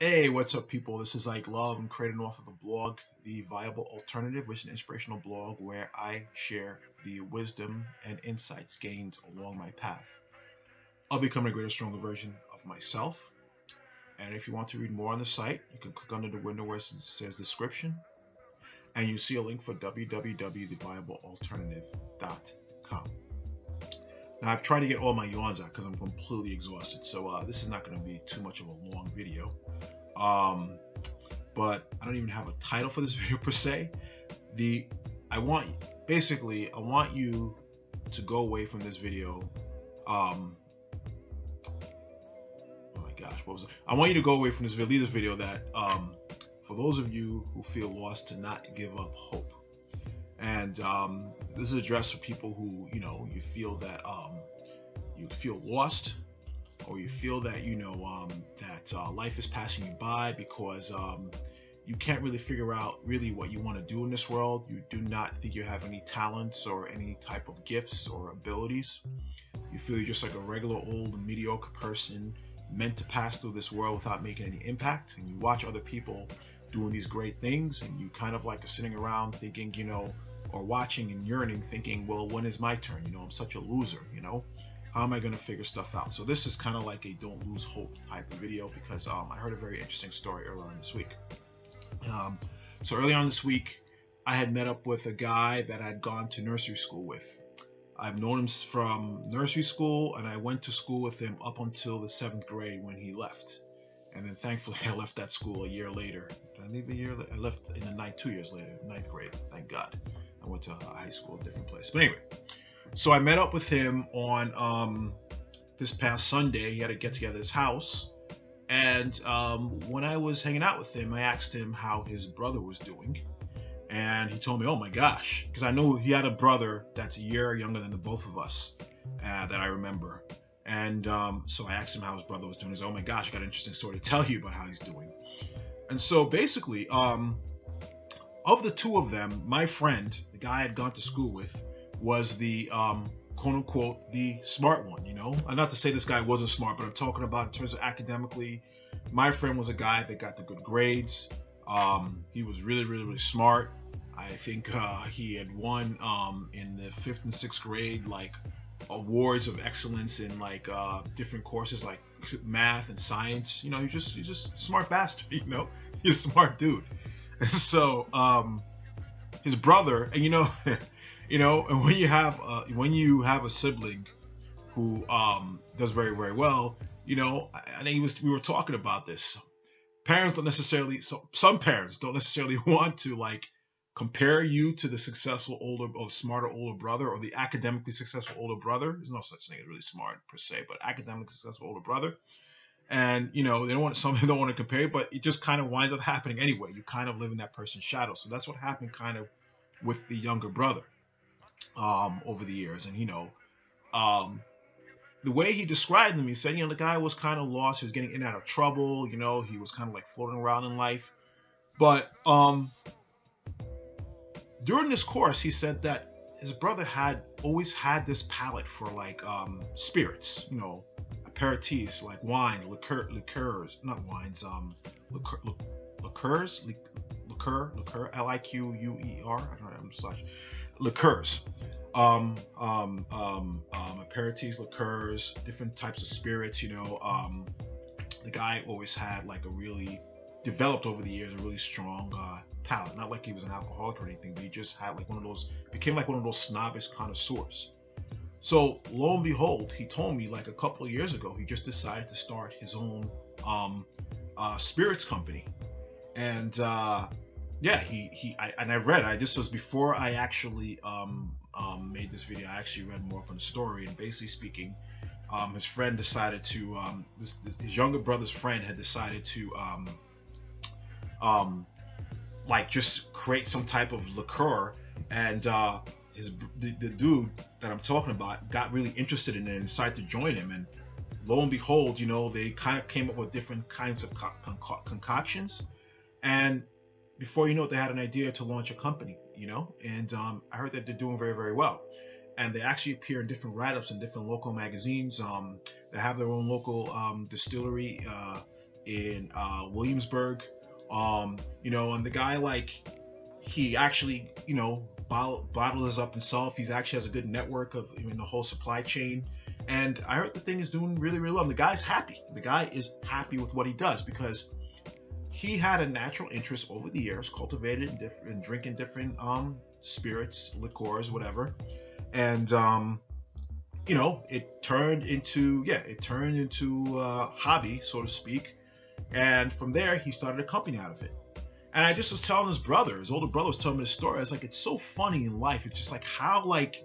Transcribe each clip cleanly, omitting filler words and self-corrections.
Hey, what's up, people? This is Ike Love. I'm creator and author of the blog, The Viable Alternative, which is an inspirational blog where I share the wisdom and insights gained along my path of becoming a greater, stronger version of myself. And if you want to read more on the site, you can click under the window where it says description, and you see a link for www.theviablealternative.com. Now, I've tried to get all my yawns out because I'm completely exhausted, so this is not going to be too much of a long video. But I don't even have a title for this video per se. I want you to go away from this video. Oh my gosh, what was it? I want you to go away from this video that for those of you who feel lost, to not give up hope. And this is addressed for people who, you feel that you feel lost, or you feel that life is passing you by because you can't really figure out really what you want to do in this world. You do not think you have any talents or any type of gifts or abilities. You feel you're just like a regular old mediocre person meant to pass through this world without making any impact. And you watch other people doing these great things, and you kind of like are sitting around thinking, or watching and yearning, thinking, well, when is my turn? I'm such a loser, How am I going to figure stuff out? So this is kind of like a don't lose hope type of video because I heard a very interesting story earlier on this week. So early on this week, I had met up with a guy that I'd gone to nursery school with. I've known him from nursery school, and I went to school with him up until the 7th grade when he left. And then thankfully I left that school a year later. Did I leave a year later? I left in the 2 years later, 9th grade, thank God. I went to high school, a different place. But anyway, so I met up with him on this past Sunday. He had a get together at his house. And when I was hanging out with him, I asked him how his brother was doing. And he told me, oh my gosh, because I know he had a brother that's a year younger than the both of us that I remember. And so I asked him how his brother was doing. He said, oh my gosh, I got an interesting story to tell you about how he's doing. And so basically, of the two of them, my friend, the guy I had gone to school with, was the quote unquote the smart one, And not to say this guy wasn't smart, but I'm talking about in terms of academically. My friend was a guy that got the good grades. He was really, really, really smart. I think he had won in the 5th and 6th grade like awards of excellence in like different courses like math and science. He's just a smart bastard. He's a smart dude. And so his brother, and and when you have a sibling who does very, very well, we were talking about this. Parents don't necessarily, some parents don't necessarily want to like compare you to the successful older or smarter older brother, or the academically successful older brother. There's no such thing as really smart per se, but academically successful older brother. And they don't want to compare, but it just kind of winds up happening anyway. You kind of live in that person's shadow. So that's what happened kind of with the younger brother over the years. And the way he described him, he said, the guy was kind of lost. He was getting in and out of trouble. He was kind of like floating around in life. But during this course, he said that his brother had always had this palate for like spirits, aperitifs, like wines, liqueurs, not wines, liqueurs, liqueur, L-I-Q-U-E-R. I don't know, I'm just like liqueurs. Aperitifs, liqueurs, different types of spirits. The guy always had like developed over the years a really strong palate. Not like he was an alcoholic or anything, but he just had like became like one of those snobbish connoisseurs. So lo and behold, he told me like a couple of years ago, he just decided to start his own spirits company. And this was before I actually made this video. I actually read more from the story, and basically speaking, his friend decided to his younger brother's friend had decided to like just create some type of liqueur, and the dude that I'm talking about got really interested in it and decided to join him. And lo and behold, they kind of came up with different kinds of concoctions, and before you know it, they had an idea to launch a company. And I heard that they're doing very, very well. And they actually appear in different write-ups in different local magazines. They have their own local distillery in Williamsburg. You know, and the guy, like, he actually, you know, bottles up himself. He's actually has a good network of even the whole supply chain. And I heard the thing is doing really, really well. The guy's happy. The guy is happy with what he does because he had a natural interest over the years, cultivated in drinking different spirits, liqueurs, whatever. And you know, it turned into a hobby, so to speak. And from there, he started a company out of it. And I just was telling his older brother was telling me the story. I was like, it's so funny in life. It's just like how, like,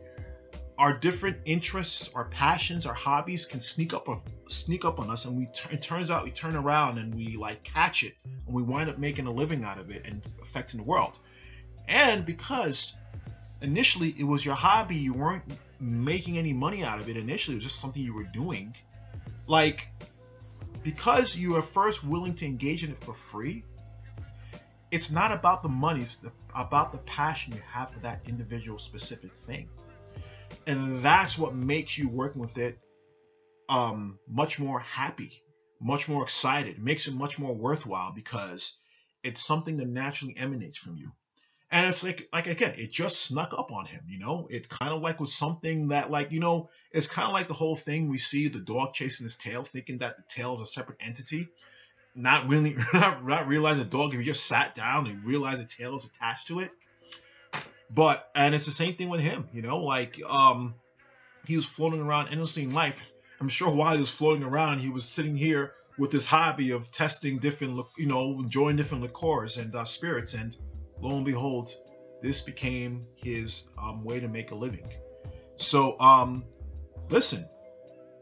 our different interests, our passions, our hobbies can sneak up on us, and it turns out we turn around and we, like, catch it, and we wind up making a living out of it and affecting the world. And because initially it was your hobby, you weren't making any money out of it initially, it was just something you were doing, like, because you are first willing to engage in it for free, it's not about the money, it's about the passion you have for that individual specific thing. And that's what makes you working with it much more happy, much more excited. It makes it much more worthwhile because it's something that naturally emanates from you. And it's like again, it just snuck up on him, you know? It kind of like was something that, like, you know, it's kind of like the whole thing we see the dog chasing his tail, thinking that the tail is a separate entity. Not really, not realize the dog, if you just sat down and realize the tail is attached to it. And it's the same thing with him, you know, like, he was floating around endlessly in life. I'm sure while he was floating around, he was sitting here with this hobby of testing different, you know, enjoying different liqueurs and spirits. And lo and behold, this became his way to make a living. So, listen,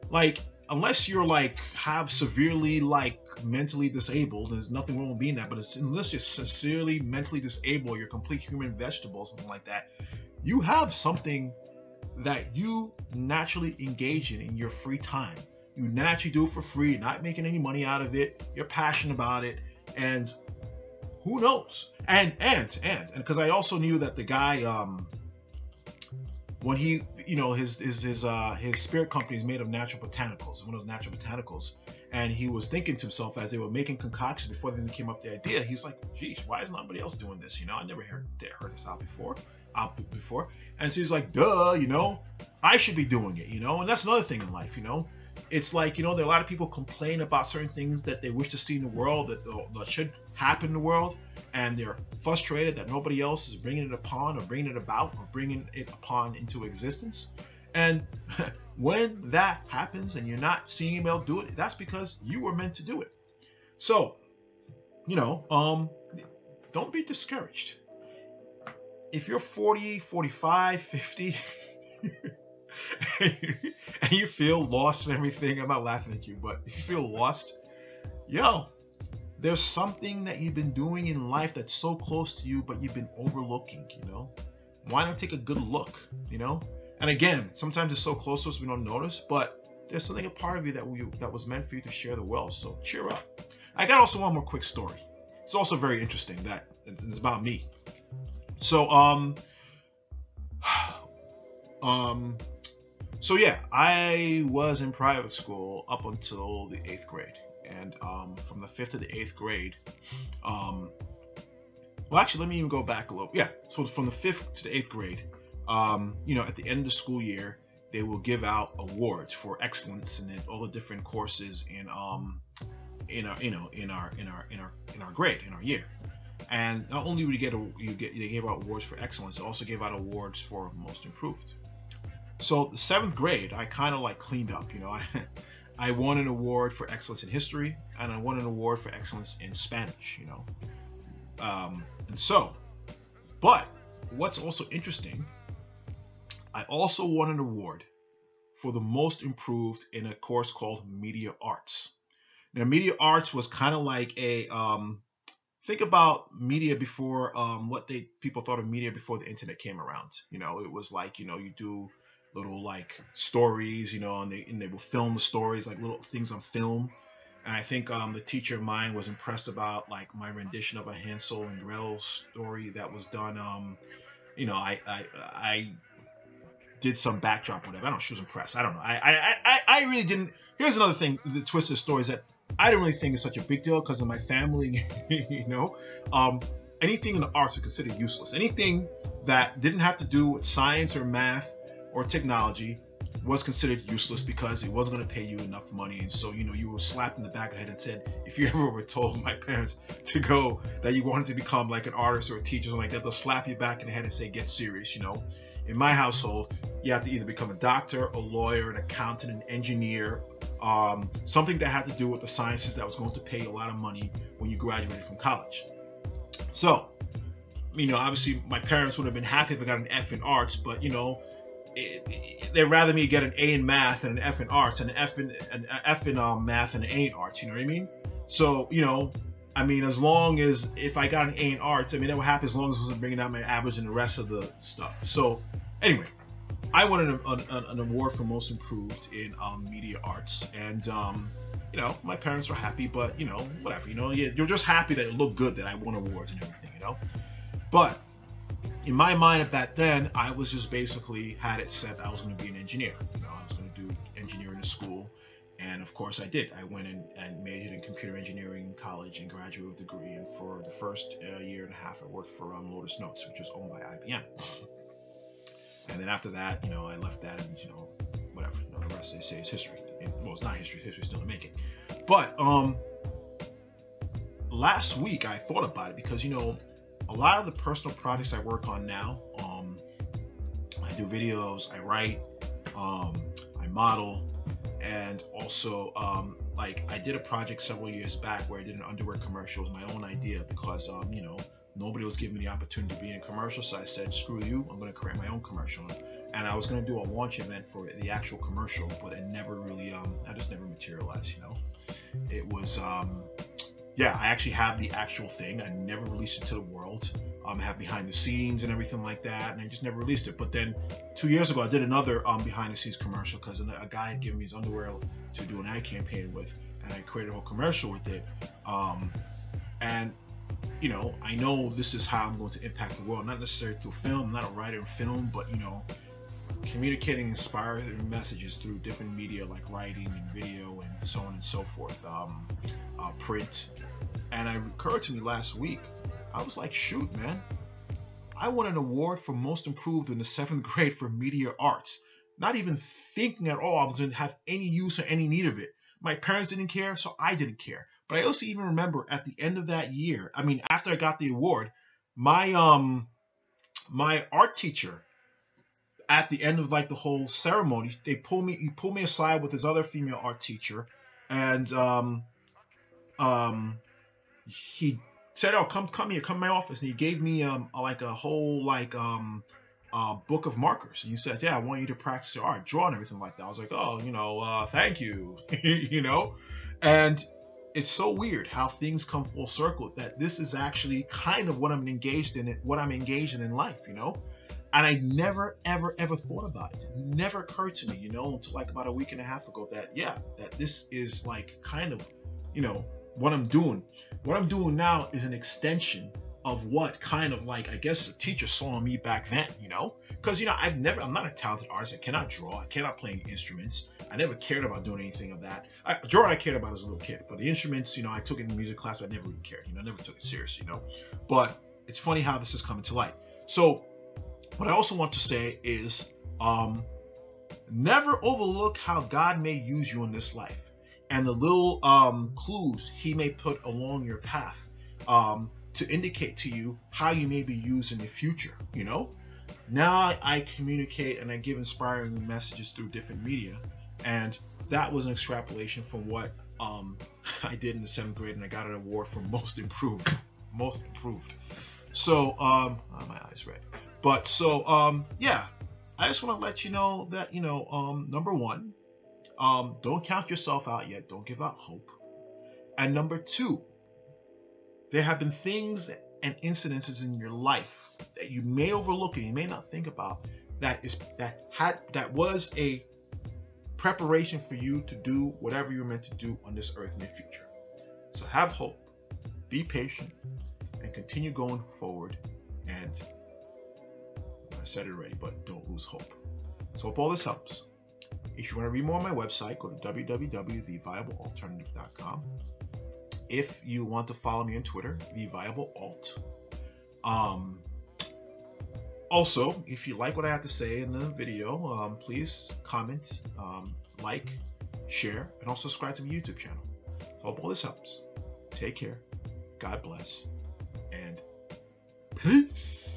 like, unless you're, like, have severely, like, mentally disabled, there's nothing wrong with being that, but unless you're sincerely mentally disabled, you're a complete human vegetable, something like that, you have something that you naturally engage in your free time. You naturally do it for free, you're not making any money out of it, you're passionate about it, and who knows? And because I also knew that the guy, when he, you know, his spirit company is made of natural botanicals, one of those natural botanicals, and he was thinking to himself as they were making concoctions before they even came up with the idea, he's like, geez, why is nobody else doing this? You know, I never heard this out before. And so he's like, duh, you know, I should be doing it, you know. And that's another thing in life, you know. It's like, you know, there are a lot of people complain about certain things that they wish to see in the world, that should happen in the world, and they're frustrated that nobody else is bringing it upon, or bringing it about, or bringing it upon into existence. And when that happens and you're not seeing anybody else do it, that's because you were meant to do it. So, you know, don't be discouraged. If you're 40, 45, 50, and you feel lost and everything, I'm not laughing at you, but if you feel lost, yo, there's something that you've been doing in life that's so close to you, but you've been overlooking, you know? Why not take a good look, you know? And again, sometimes it's so close to us we don't notice, but there's something, a part of you that was meant for you to share the world, so cheer up. I got also one more quick story. It's also very interesting, that it's about me. So, so yeah, I was in private school up until the 8th grade. And from the 5th to the 8th grade, well, actually, let me even go back a little. Yeah, so from the 5th to the 8th grade, you know, at the end of the school year, they will give out awards for excellence in all the different courses in our grade, in our year. And not only would they gave out awards for excellence, they also gave out awards for most improved. So the 7th grade, I kind of like cleaned up, you know. I won an award for excellence in history, and I won an award for excellence in Spanish, you know. And so, but what's also interesting, I also won an award for the most improved in a course called Media Arts. Now, Media Arts was kind of like a, think about media before, what people thought of media before the internet came around. You know, it was like, you know, you do little like stories, you know, and they will film the stories, like little things on film. And I think the teacher of mine was impressed about like my rendition of a Hansel and Gretel story that was done. You know, I did some backdrop, whatever. I don't know. She was impressed. I don't know. I really didn't. Here's another thing. The twist of the story is that I didn't really think it's such a big deal because of my family, you know. Anything in the arts are considered useless. Anything that didn't have to do with science or math or technology was considered useless because it wasn't going to pay you enough money. And so, you know, you were slapped in the back of the head and said, if you ever were told, my parents, to go, that you wanted to become like an artist or a teacher or something like that, they'll slap you back in the head and say, get serious, you know. In my household, you have to either become a doctor, a lawyer, an accountant, an engineer, something that had to do with the sciences that was going to pay you a lot of money when you graduated from college. So, you know, obviously my parents would have been happy if I got an F in arts, but, you know, they'd rather me get an A in math and an F in arts, and an F in math and an A in arts, you know what I mean? So, you know, I mean, as long as, if I got an A in arts, I mean, that would happen as long as I wasn't bringing down my average and the rest of the stuff. So, anyway, I won an award for most improved in media arts, and you know, my parents were happy, but, you know, whatever, you know, you're just happy that it looked good that I won awards and everything, you know. But in my mind at that then, I was just basically had it set I was going to be an engineer. You know, I was going to do engineering in school, and of course I did. I went in and majored in computer engineering in college and graduated with a degree. And for the first year and a half, I worked for Lotus Notes, which was owned by IBM. And then after that, you know, I left that, and, you know, whatever. You know, the rest they say is history. And, well, it's not history. History's still to make it. But last week I thought about it because, you know, a lot of the personal projects I work on now, I do videos, I write, I model, and also like I did a project several years back where I did an underwear commercial. It was my own idea because you know, nobody was giving me the opportunity to be in a commercial, so I said, screw you, I'm going to create my own commercial. And I was going to do a launch event for the actual commercial, but it never really I just never materialized, you know. It was yeah, I actually have the actual thing. I never released it to the world. I have behind the scenes and everything like that, and I just never released it. But then 2 years ago, I did another behind the scenes commercial because a guy had given me his underwear to do an ad campaign with, and I created a whole commercial with it. And you know, I know this is how I'm going to impact the world, not necessarily through film. I'm not a writer in film, but, you know, communicating inspiring messages through different media like writing and video and so on and so forth, print. And it occurred to me last week, I was like, shoot, man, I won an award for most improved in the 7th grade for media arts. Not even thinking at all I was going to have any use or any need of it. My parents didn't care, so I didn't care. But I also even remember at the end of that year, I mean, after I got the award, my my art teacher, at the end of like the whole ceremony, he pulled me aside with his other female art teacher, and he said, "Oh, come here, come to my office." And he gave me like a whole like book of markers, and he said, "Yeah, I want you to practice your art, draw and everything like that." I was like, "Oh, you know, thank you," you know. And it's so weird how things come full circle, that this is actually kind of what I'm engaged in life, you know. And I never ever thought about it. It never occurred to me, you know, until like about a week and a half ago, that that this is like kind of, you know, what I'm doing. What I'm doing now is an extension of what kind of like, I guess, a teacher saw in me back then, you know, because, you know, I'm not a talented artist. I cannot draw. I cannot play instruments. I never cared about doing anything of that. Drawing I cared about as a little kid, but the instruments, you know, I took it in music class, but I never even cared, you know, I never took it seriously, you know. But it's funny how this is coming to light. So what I also want to say is, never overlook how God may use you in this life, and the little clues he may put along your path to indicate to you how you may be used in the future, you know. Now I communicate and I give inspiring messages through different media, and that was an extrapolation from what I did in the 7th grade, and I got an award for most improved. So my eyes red. But so yeah, I just want to let you know that, you know, number one, don't count yourself out yet. Don't give up hope. And number two, there have been things and incidences in your life that you may overlook and you may not think about, that was a preparation for you to do whatever you're meant to do on this earth in the future. So have hope, be patient, and continue going forward. And I said it already, but don't lose hope. So hope all this helps. If you want to read more on my website, go to www.theviablealternative.com. if you want to follow me on Twitter, The Viable Alt. Also, if you like what I have to say in the video, please comment, like, share, and also subscribe to my YouTube channel. So I hope all this helps. Take care. God bless. And peace.